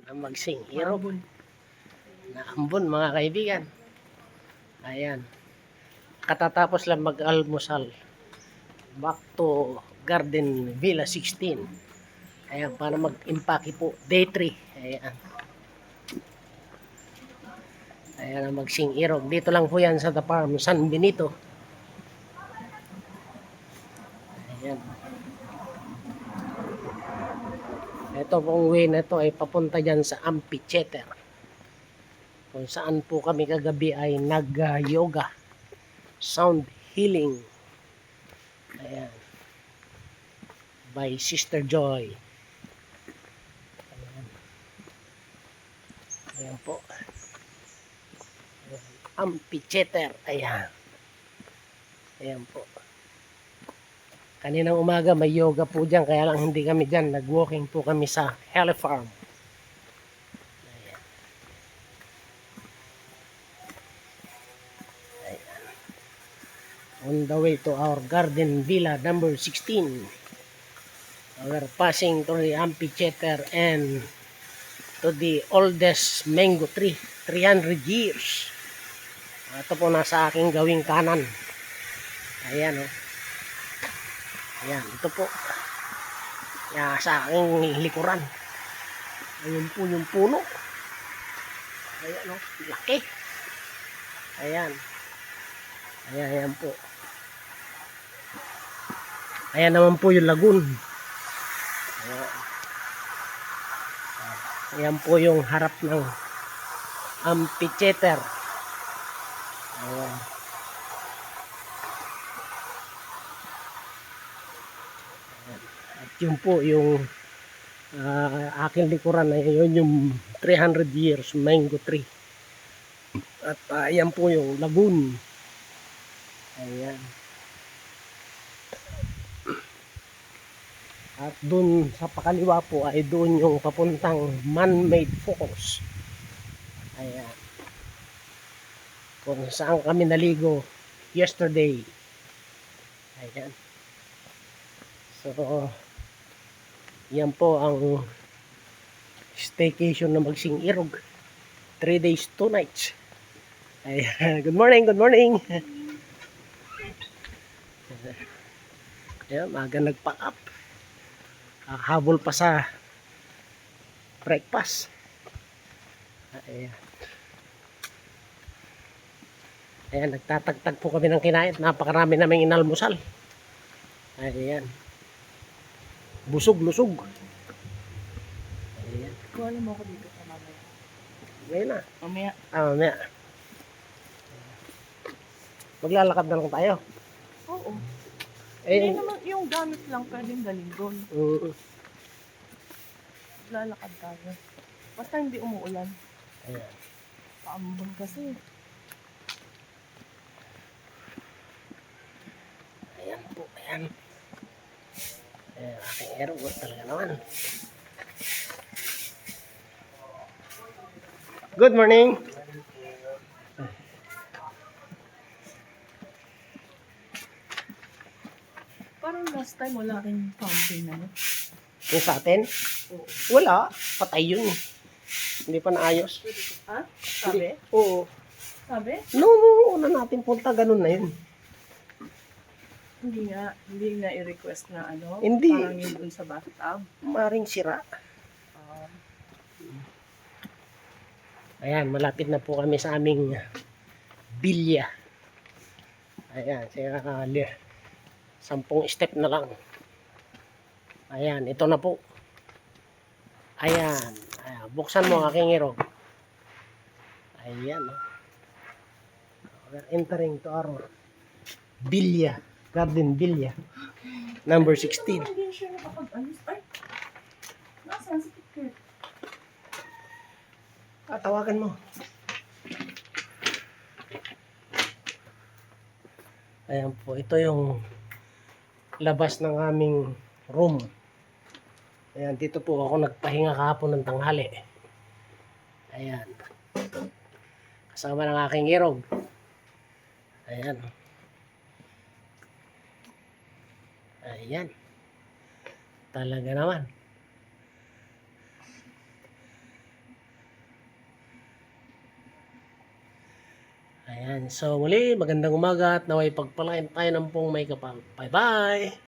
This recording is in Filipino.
na magsing irog na ambon mga kaibigan. Ayan. Katatapos lang mag-almusal. Back to Garden Villa 16. Ayan, para mag-impake po. Day 3. Ayan. Ayan ang magsing irog. Dito lang po yan sa The Farm, San Benito. Ayan. Ito pong way na ito ay papunta dyan sa amphitheater. Kung saan po kami kagabi ay nag-yoga. Sound healing. Ayan. By Sister Joy. Ayan. Ayan po. Ayan. Amphitheater. Ayan. Ayan po. Kaninang umaga may yoga po dyan. Kaya lang hindi kami dyan. Nag-walking po kami sa Heli Farm. Ayan. Ayan. On the way to our Garden Villa number 16. We're passing to the amphitheater and to the oldest mango tree. 300 years. Ito po nasa aking gawing kanan. Ayan o. Oh. Ayan, ito po. Yan, sa aking likuran. Ayun po yung puno. Ayan o, oh, laki. Ayan. Ayan, ayan po. Ayan naman po yung lagoon. Ayan. Ayan po yung harap ng amphitheater. Ayan. At yun po yung aking likuran ay yun yung 300 years mango tree. At ayan po yung lagoon. Ayan. At dun sa pakaliwa po ay doon yung papuntang man-made falls. Ayan. Kung saan kami naligo yesterday. Ayan. So, yan po ang staycation na magsing irog. 3 days, 2 nights. Ayan. Good morning, good morning. Ayan, maga nag-pack up. Habol pa sa breakfast. Ayan. Ayan, nagtatagtag po kami ng kinain. Napakarami naming inalmusal. Ayan. Busog-lusog. Ayan. Kuha mo ako dito sa mamaya. Ngayon na. Mamaya. Mamaya. Maglalakad na lang tayo. Oo. Eh, Hindi naman yung gamit lang pwedeng dalhin doon. Lalakad tayo. Basta hindi umuulan. Ayan. Paambon kasi. Ayan po. Ayan. Ayan. Aking aerogot talaga naman. Good morning. Parang last time wala rin fountain na. Yung sa atin? Oo. Wala. Patay yun. Hindi pa naayos. Ha? Sabi? Oo. Sabi? No, una natin punta. Ganun na yun. Hindi nga. Hindi na i-request na ano. Hindi. Parang yun dun sa bathtub. Maring sira. Ayan, malapit na po kami sa aming bilya. Ayan, siya 10 step na lang. Ayan, ito na po. Ayan, ayan, buksan mo ang aking irog. Ayan, oh. We're entering to our bilya, garden bilya, number 16. Hindi siya nakapag-alis. Ay! Nasaan si Kit? Tawagan mo. Ayan po, ito yung labas ng aming room. Ayan, dito po ako nagpahinga kahapon ng tanghali. Ayan. Kasama ng aking irog. Ayan. Ayan. Talaga naman. Ayan. So muli, magandang umaga at naway pagpalain tayo ng pong may kapal. Bye-bye!